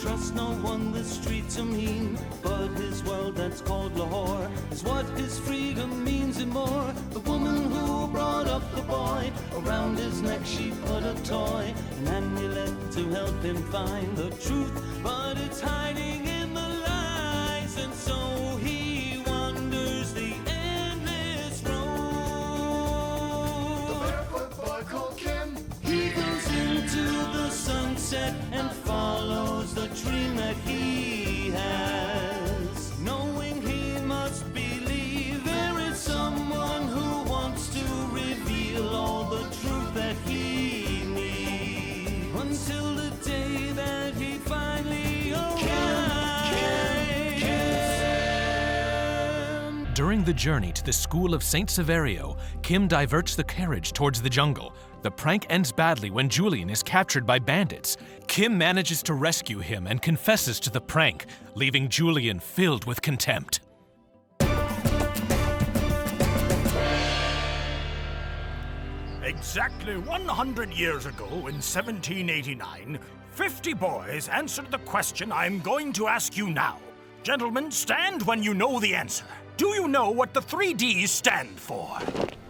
trusts no one, the streets are mean, but his world that's called Lahore is what his freedom means and more. The woman who brought up the boy, around his neck she put a toy, an amulet to help him find the truth, but it's hiding in the lies, and so he wanders the endless road. The barefoot boy called Kim, He goes into the sunset and follows the dream that he has, knowing he must believe there is someone who wants to reveal all the truth that he needs, until the day that he finally arrives. During the journey to the school of Saint Saverio, Kim diverts the carriage towards the jungle. The prank ends badly when Julian is captured by bandits. Kim manages to rescue him and confesses to the prank, leaving Julian filled with contempt. Exactly 100 years ago, in 1789, 50 boys answered the question I'm going to ask you now. Gentlemen, stand when you know the answer. Do you know what the 3 Ds stand for?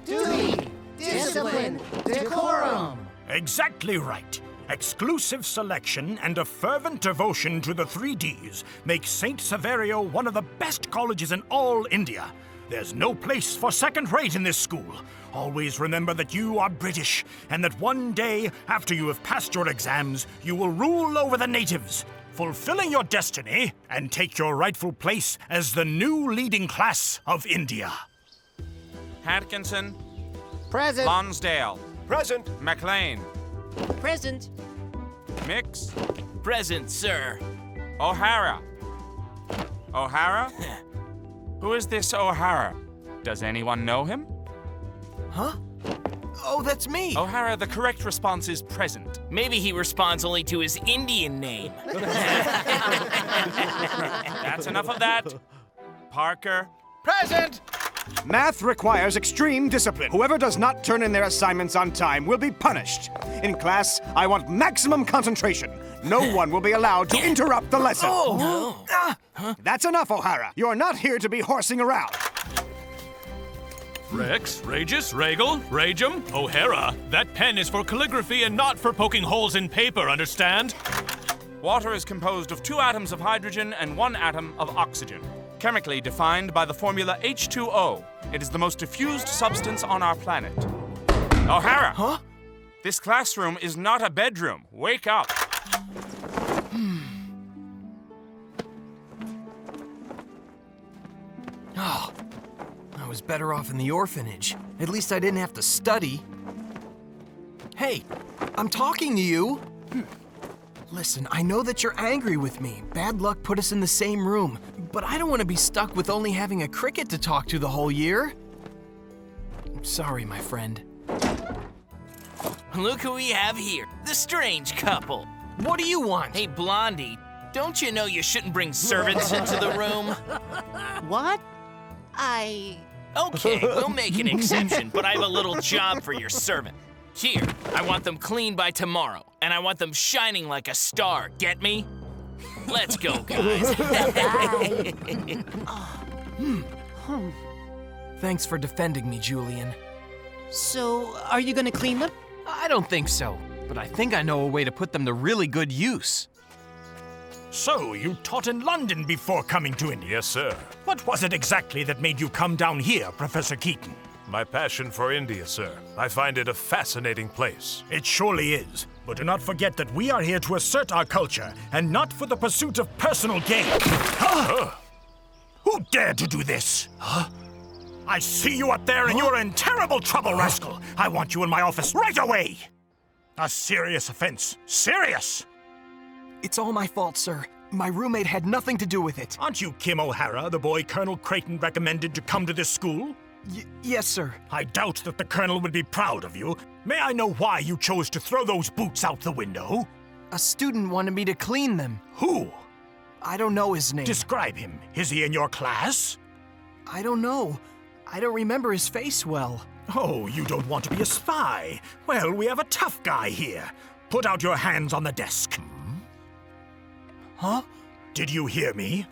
Duty, discipline, decorum. Exactly right. Exclusive selection and a fervent devotion to the 3 Ds make St. Saverio one of the best colleges in all India. There's no place for second rate in this school. Always remember that you are British, and that one day, after you have passed your exams, you will rule over the natives, fulfilling your destiny and take your rightful place as the new leading class of India. Hatkinson. Present. Lonsdale. Present. McLean. Present. Mix. Present, sir. O'Hara. O'Hara? Who is this O'Hara? Does anyone know him? Huh? Oh, that's me. O'Hara, the correct response is present. Maybe he responds only to his Indian name. That's enough of that. Parker. Present. Math requires extreme discipline. Whoever does not turn in their assignments on time will be punished. In class, I want maximum concentration. No one will be allowed to interrupt the lesson. Oh, no. That's enough, O'Hara. You're not here to be horsing around. Rex, Regis, Regal, Ragem, O'Hara. That pen is for calligraphy and not for poking holes in paper, understand? Water is composed of 2 atoms of hydrogen and 1 atom of oxygen. Chemically defined by the formula H2O. It is the most diffused substance on our planet. O'Hara! Huh? This classroom is not a bedroom. Wake up. Oh, I was better off in the orphanage. At least I didn't have to study. Hey, I'm talking to you. Listen, I know that you're angry with me. Bad luck put us in the same room, but I don't want to be stuck with only having a cricket to talk to the whole year. I'm sorry, my friend. Look who we have here, the strange couple. What do you want? Hey, Blondie, don't you know you shouldn't bring servants into the room? What? Okay, we'll make an exception, but I have a little job for your servant. Here, I want them clean by tomorrow, and I want them shining like a star, get me? Let's go, guys. Thanks for defending me, Julian. So, are you gonna clean them? I don't think so, but I think I know a way to put them to really good use. So, you taught in London before coming to India? Yes, sir. What was it exactly that made you come down here, Professor Keaton? My passion for India, sir. I find it a fascinating place. It surely is. But do not forget that we are here to assert our culture, and not for the pursuit of personal gain. Huh? Who dared to do this? Huh? I see you up there, and you're in terrible trouble, rascal. I want you in my office right away. A serious offense. Serious! It's all my fault, sir. My roommate had nothing to do with it. Aren't you Kim O'Hara, the boy Colonel Creighton recommended to come to this school? Yes, sir. I doubt that the Colonel would be proud of you. May I know why you chose to throw those boots out the window? A student wanted me to clean them. Who? I don't know his name. Describe him. Is he in your class? I don't know. I don't remember his face well. Oh, you don't want to be a spy. Well, we have a tough guy here. Put out your hands on the desk. Huh? Did you hear me?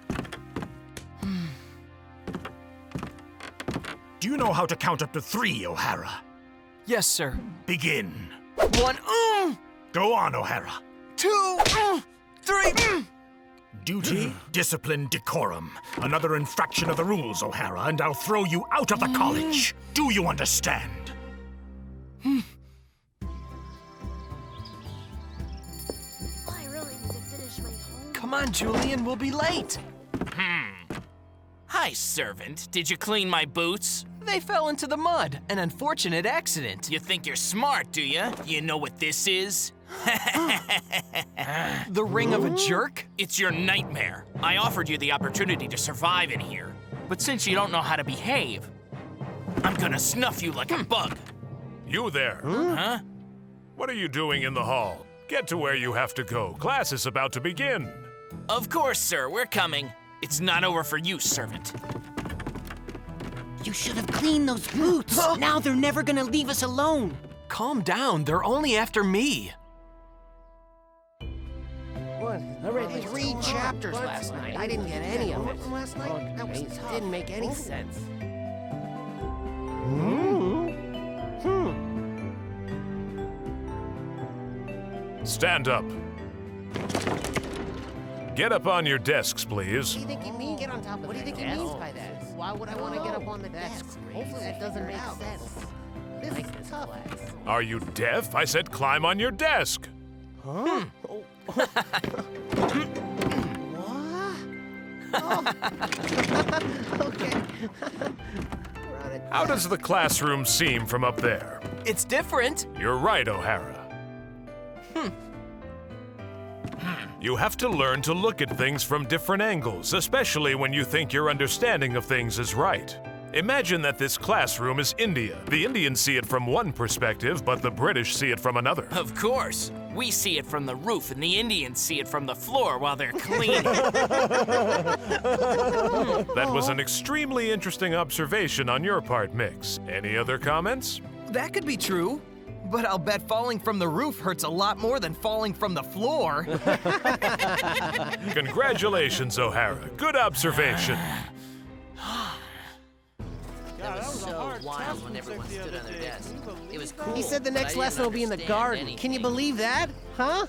Do you know how to count up to 3, O'Hara? Yes, sir. Begin. 1, Go on, O'Hara. 2, 3. Duty, discipline, decorum. Another infraction of the rules, O'Hara, and I'll throw you out of the college. Do you understand? I really need to finish my homework. Come on, Julian, we'll be late. Hi, servant. Did you clean my boots? They fell into the mud. An unfortunate accident. You think you're smart, do you? You know what this is? The ring of a jerk? It's your nightmare. I offered you the opportunity to survive in here. But since you don't know how to behave, I'm gonna snuff you like a bug. You there. Huh? What are you doing in the hall? Get to where you have to go. Class is about to begin. Of course, sir. We're coming. It's not over for you, servant. You should have cleaned those boots. Now they're never gonna leave us alone. Calm down, they're only after me. What? I read 3 chapters last night. I didn't get any of it. Last night? That didn't make any sense. Stand up. Get up on your desks, please. What do you think he means? Get on top of What do you think he means by that? Why would I want to get up on the desk? Hopefully that doesn't make sense. This is tough. Are you deaf? I said climb on your desk. Huh? Okay. How does the classroom seem from up there? It's different. You're right, O'Hara. You have to learn to look at things from different angles, especially when you think your understanding of things is right. Imagine that this classroom is India. The Indians see it from one perspective, but the British see it from another. Of course. We see it from the roof, and the Indians see it from the floor while they're cleaning. That was an extremely interesting observation on your part, Mix. Any other comments? That could be true. But I'll bet falling from the roof hurts a lot more than falling from the floor. Congratulations, O'Hara. Good observation. That was so wild when everyone stood on their desk. It was cool. He said the next but I lesson will didn't be in the understand garden. anything. Can you believe that? Huh?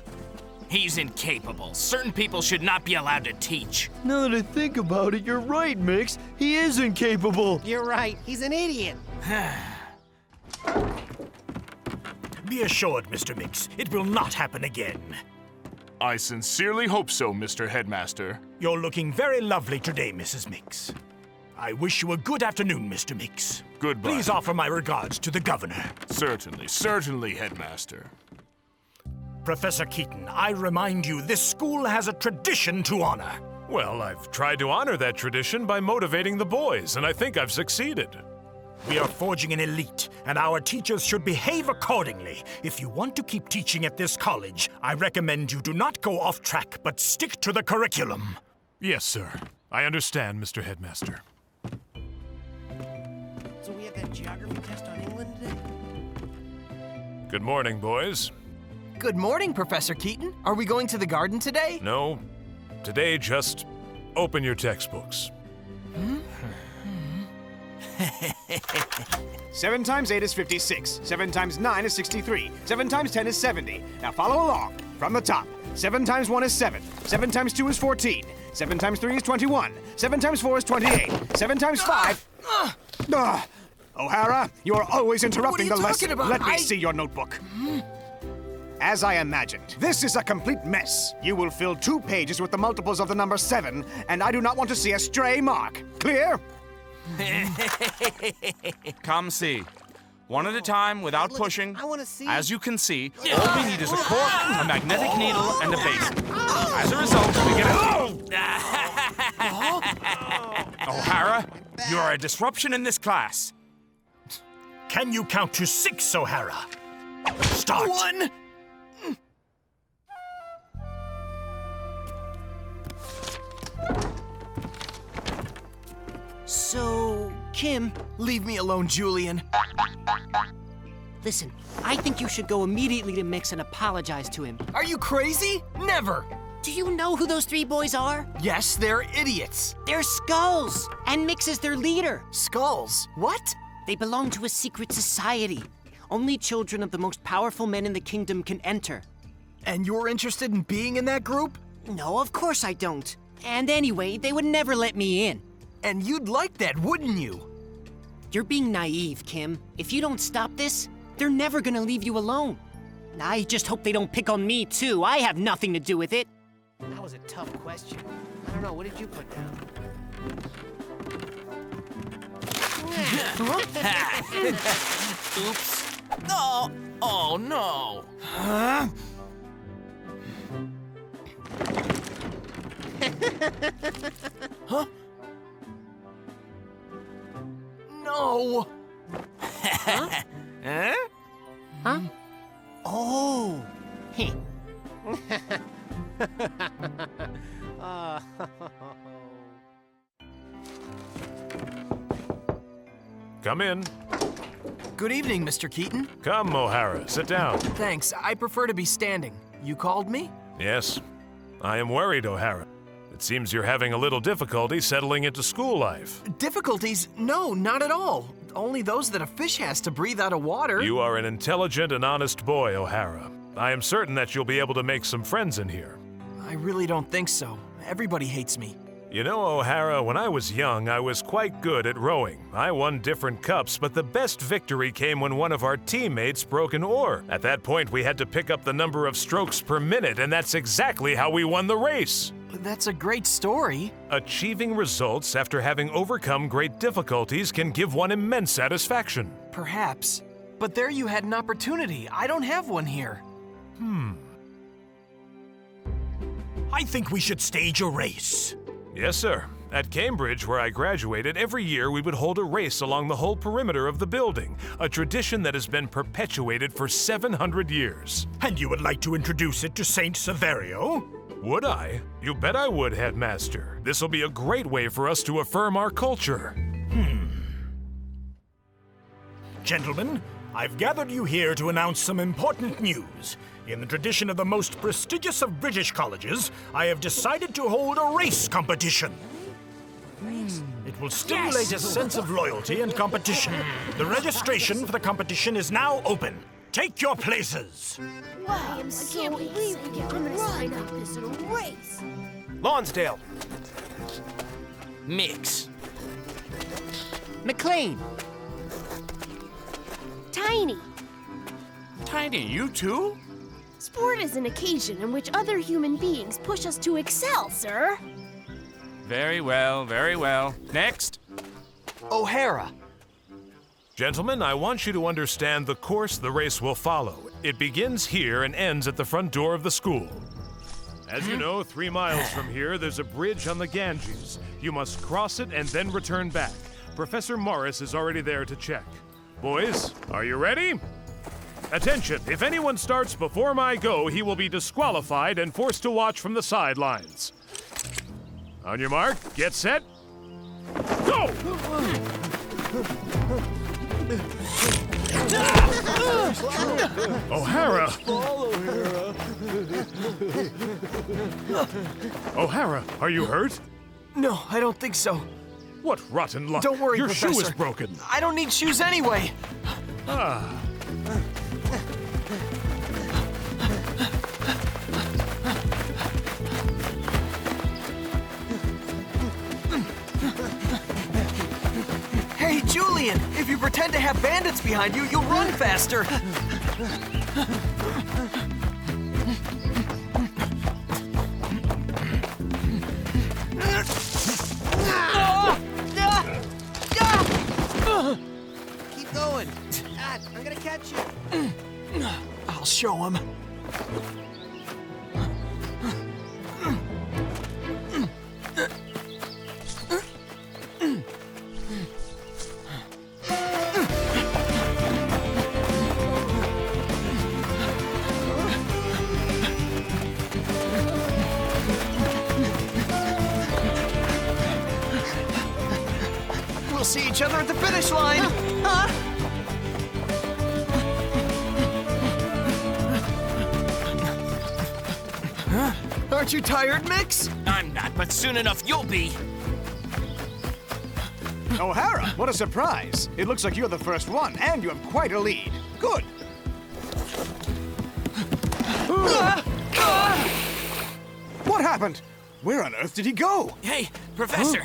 He's incapable. Certain people should not be allowed to teach. Now that I think about it, you're right, Mix. He is incapable. You're right. He's an idiot. Be assured, Mr. Mix, it will not happen again. I sincerely hope so, Mr. Headmaster. You're looking very lovely today, Mrs. Mix. I wish you a good afternoon, Mr. Mix. Goodbye. Please offer my regards to the governor. Certainly, certainly, Headmaster. Professor Keaton, I remind you this school has a tradition to honor. Well, I've tried to honor that tradition by motivating the boys, and I think I've succeeded. We are forging an elite, and our teachers should behave accordingly. If you want to keep teaching at this college, I recommend you do not go off track, but stick to the curriculum. Yes, sir. I understand, Mr. Headmaster. So we have that geography test on England today? Good morning, boys. Good morning, Professor Keaton. Are we going to the garden today? No, today just open your textbooks. 7 times 8 is 56. 7 times 9 is 63. 7 times 10 is 70. Now follow along. From the top. 7 times 1 is 7. 7 times 2 is 14. 7 times 3 is 21. 7 times 4 is 28. 7 times 5... O'Hara, you are always interrupting the lesson. about? Let me see your notebook. As I imagined, this is a complete mess. You will fill 2 pages with the multiples of the number 7, and I do not want to see a stray mark. Clear? Come see. One at a time, without pushing. I want to see. As you can see, all we need is a cork, a magnetic needle, and a basin. As a result, we get O'Hara, you are a disruption in this class. Can you count to 6, O'Hara? Start. 1. So, Kim, Leave me alone, Julian. listen, I think you should go immediately to Mix and apologize to him. Are you crazy? Never. Do you know who those 3 boys are? Yes, they're idiots. They're Skulls, and Mix is their leader. Skulls? What? They belong to a secret society. Only children of the most powerful men in the kingdom can enter. And you're interested in being in that group? No, of course I don't. And anyway, they would never let me in. And you'd like that, wouldn't you? You're being naive, Kim. If you don't stop this, they're never gonna leave you alone. I just hope they don't pick on me, too. I have nothing to do with it. That was a tough question. I don't know, what did you put down? Oops. Oh, oh no. Huh? Huh? No. Huh? Huh? Oh. Come in. Good evening, Mr. Keaton. Come, O'Hara, sit down. Thanks, I prefer to be standing. You called me? Yes. I am worried, O'Hara. It seems you're having a little difficulty settling into school life. Difficulties? No, not at all. Only those that a fish has to breathe out of water. You are an intelligent and honest boy, O'Hara. I am certain that you'll be able to make some friends in here. I really don't think so. Everybody hates me. You know, O'Hara, when I was young, I was quite good at rowing. I won different cups, but the best victory came when one of our teammates broke an oar. At that point, we had to pick up the number of strokes per minute, and that's exactly how we won the race. That's a great story. Achieving results after having overcome great difficulties can give one immense satisfaction. Perhaps. But there you had an opportunity. I don't have one here. I think we should stage a race. Yes, sir. At Cambridge, where I graduated, every year we would hold a race along the whole perimeter of the building, a tradition that has been perpetuated for 700 years. And you would like to introduce it to Saint Saverio? Would I? You bet I would, Headmaster. This will be a great way for us to affirm our culture. Gentlemen, I've gathered you here to announce some important news. In the tradition of the most prestigious of British colleges, I have decided to hold a race competition. It will stimulate a sense of loyalty and competition. The registration for the competition is now open. Take your places. Wow, I can't believe we get to run like this in a race. Lonsdale. Mix. McLean. Tiny. Tiny, you too? Sport is an occasion in which other human beings push us to excel, sir. Very well, very well. Next. O'Hara. Gentlemen, I want you to understand the course the race will follow. It begins here and ends at the front door of the school. As you know, 3 miles from here, there's a bridge on the Ganges. You must cross it and then return back. Professor Morris is already there to check. Boys, are you ready? Attention, if anyone starts before my go, he will be disqualified and forced to watch from the sidelines. On your mark, get set, go! O'Hara! O'Hara, are you hurt? No, I don't think so. What rotten luck. Don't worry, Your Professor. shoe is broken. I don't need shoes anyway. Ah. Hey, Julian, if you pretend to have bandits behind you, you'll run faster. Keep going. Dad, I'm gonna catch you. I'll show him. We'll see each other at the finish line. Aren't you tired, Mix? I'm not, but soon enough you'll be. O'Hara, what a surprise. It looks like you're the first one, and you have quite a lead. Good. What happened? Where on earth did he go? Hey, Professor.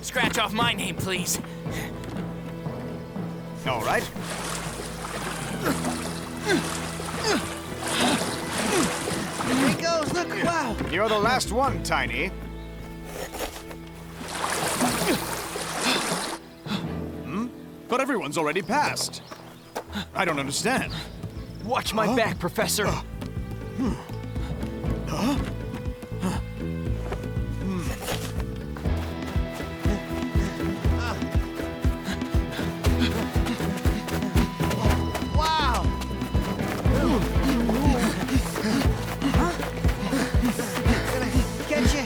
Scratch off my name, please. All right. Here he goes, look, wow. You're the last one, Tiny. But everyone's already passed. I don't understand. Watch my back, Professor. Wow. Gonna get you.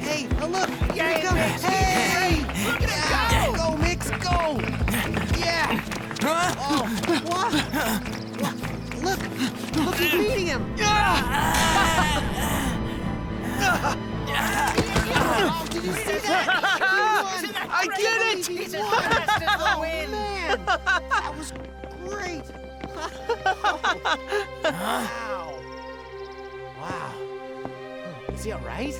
Hey, look, here he comes. Hey! Look at him go! Go, Mix, go! Yeah! Oh, what? Look, he's beating him! Oh, did you see that? I did it! He won! Oh, man! That was great! Wow! Wow. Is he all right?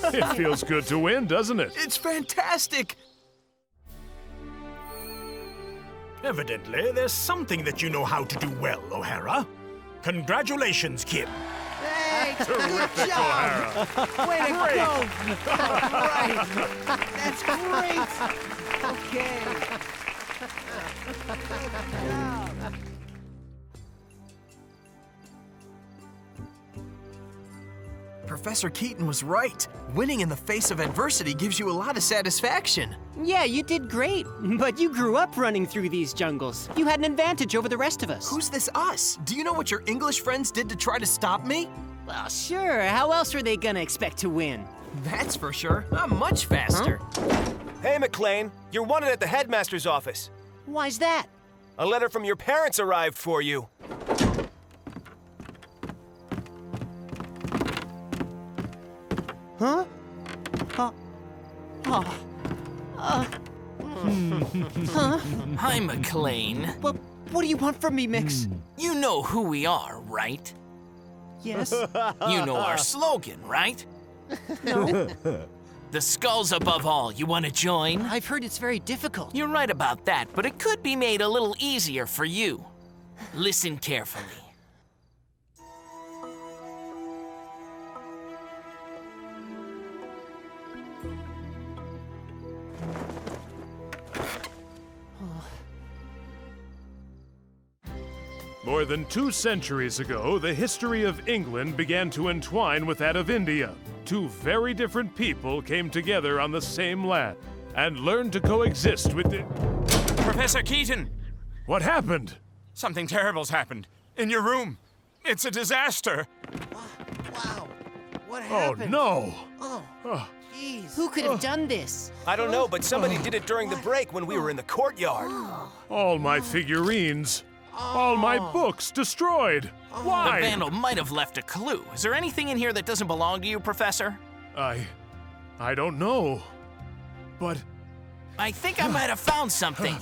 It feels good to win, doesn't it? It's fantastic! Evidently, there's something that you know how to do well, O'Hara. Congratulations, Kim. Thanks! Good job! Way to go! All right! That's great! Okay. Good job. Professor Keaton was right. Winning in the face of adversity gives you a lot of satisfaction. Yeah, you did great. But you grew up running through these jungles. You had an advantage over the rest of us. Who's this us? Do you know what your English friends did to try to stop me? Well, sure. How else were they gonna expect to win? That's for sure. I'm much faster. Hey, McLean. You're wanted at the Headmaster's office. Why's that? A letter from your parents arrived for you. Huh? Hi, McLean. What do you want from me, Mix? You know who we are, right? Yes. You know our slogan, right? No. The skull's above all. You want to join? I've heard it's very difficult. You're right about that, but it could be made a little easier for you. Listen carefully. More than 2 centuries ago, the history of England began to entwine with that of India. 2 very different people came together on the same land and learned to coexist with the... Professor Keaton! What happened? Something terrible's happened. In your room. It's a disaster. Wow. What Oh, happened? no! Oh, jeez. Who could have done this? I don't know, but somebody did it during the break when we were in the courtyard. All my figurines. All my books destroyed. Why? The vandal might have left a clue. Is there anything in here that doesn't belong to you, Professor? I don't know. But... I think I might have found something.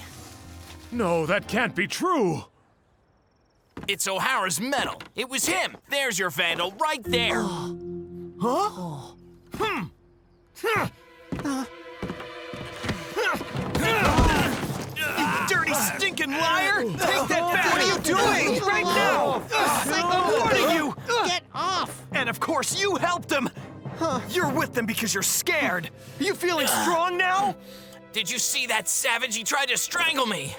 No, that can't be true. It's O'Hara's medal. It was him. There's your vandal right there. Dirty, stinking liar! Take that back! What are you doing? Right now! I'm warning you! Get off! And of course you helped them! You're with them because you're scared. Are you feeling strong now? Did you see that savage? He tried to strangle me.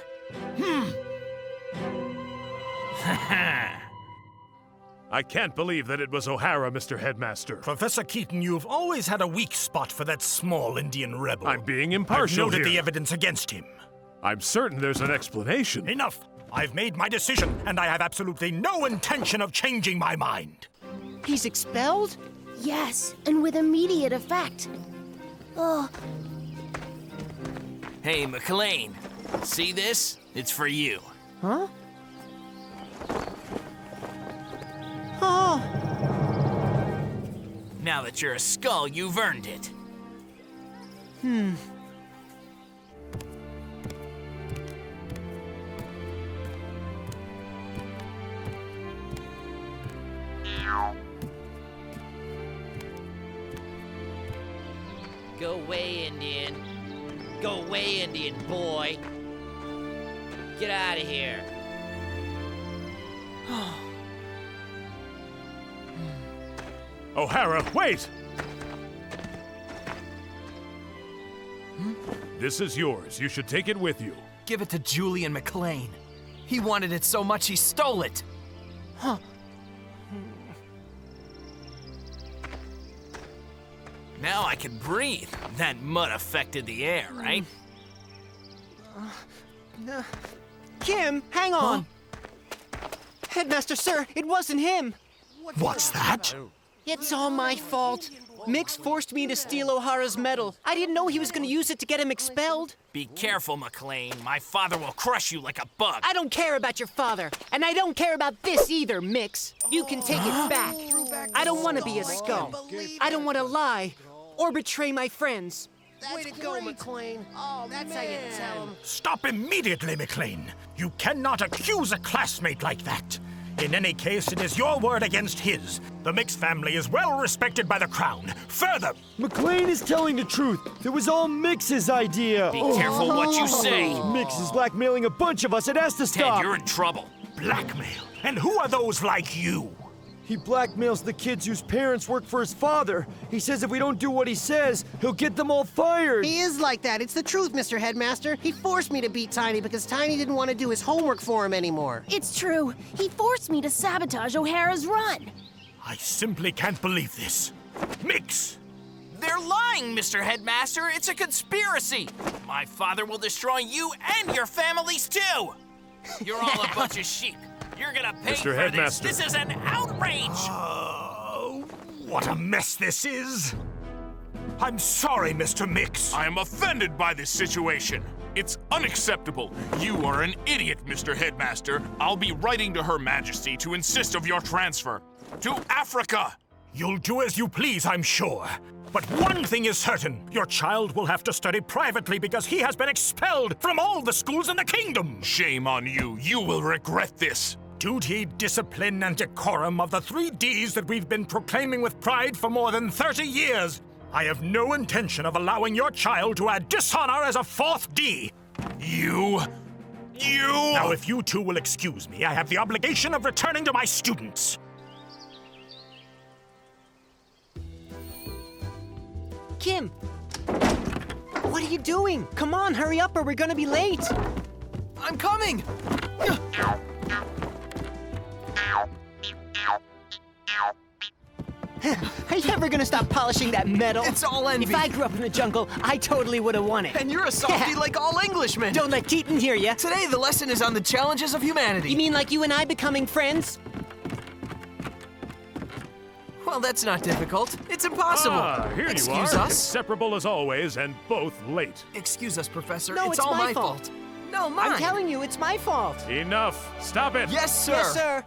I can't believe that it was O'Hara, Mr. Headmaster. Professor Keaton, you've always had a weak spot for that small Indian rebel. I'm being impartial I've noted here. the evidence against him. I'm certain there's an explanation. Enough! I've made my decision, and I have absolutely no intention of changing my mind. He's expelled? Yes, and with immediate effect. Oh, Hey, McLean. See this? It's for you. Huh? Oh! Now that you're a skull, you've earned it. Go away, Indian. Go away, Indian boy. Get out of here. O'Hara, wait! This is yours. You should take it with you. Give it to Julian McLean. He wanted it so much he stole it. Huh. Now I can breathe. That mud affected the air, right? Kim, hang on! Headmaster, sir, it wasn't him! What's that? It's all my fault. Mix forced me to steal O'Hara's medal. I didn't know he was gonna use it to get him expelled. Be careful, McLean. My father will crush you like a bug. I don't care about your father, and I don't care about this either, Mix. You can take it back. I don't want to be a skull. I don't want to lie or betray my friends. Way to go, McLean. Oh, that's how you tell him. Stop immediately, McLean. You cannot accuse a classmate like that. In any case, it is your word against his. The Mix family is well respected by the crown. Further, McLean is telling the truth. It was all Mix's idea. Be careful what you say. Mix is blackmailing a bunch of us. It has to stop. Ted, you're in trouble. blackmail. And who are those like you? He blackmails the kids whose parents work for his father. He says if we don't do what he says, he'll get them all fired. He is like that. It's the truth, Mr. Headmaster. He forced me to beat Tiny because Tiny didn't want to do his homework for him anymore. It's true. He forced me to sabotage O'Hara's run. I simply can't believe this. Mix! They're lying, Mr. Headmaster. It's a conspiracy. My father will destroy you and your families, too. You're all a bunch of sheep. You're gonna pay Mr. for Headmaster. this. This is an outrage. What a mess this is. I'm sorry, Mr. Mix. I am offended by this situation. It's unacceptable. You are an idiot, Mr. Headmaster. I'll be writing to Her Majesty to insist of your transfer to Africa. You'll do as you please, I'm sure. But one thing is certain. Your child will have to study privately because he has been expelled from all the schools in the kingdom. Shame on you. You will regret this. Duty, discipline, and decorum of the 3 Ds that we've been proclaiming with pride for more than 30 years. I have no intention of allowing your child to add dishonor as a 4th D. You... Now, if you two will excuse me, I have the obligation of returning to my students. Kim! What are you doing? Come on, hurry up or we're gonna be late! I'm coming! Are you ever gonna stop polishing that metal? It's all envy. If I grew up in the jungle, I totally would have won it. And you're a softie like all Englishmen. Don't let Keaton hear ya. Today, the lesson is on the challenges of humanity. You mean like you and I becoming friends? Well, that's not difficult. It's impossible. Here Excuse you are, us. inseparable as always, and both late. Excuse us, Professor. No, it's it's all my my fault. No, mine. I'm telling you, it's my fault. Enough. Stop it. Yes, sir. Yes, sir.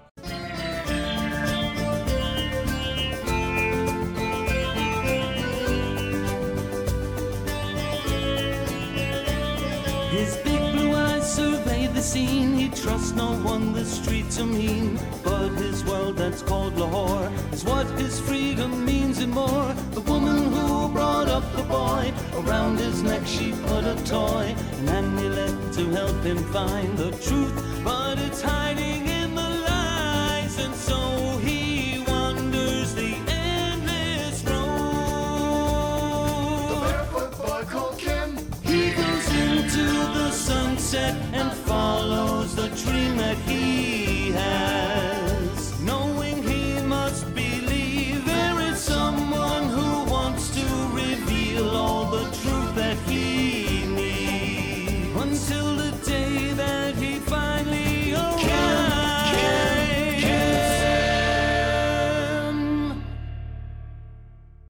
His big blue eyes survey the scene. He trusts no one, the streets are mean. But his world that's called Lahore is what his freedom means and more. The woman who brought up the boy, around his neck she put a toy, an amulet to help him find the truth. But it's hiding in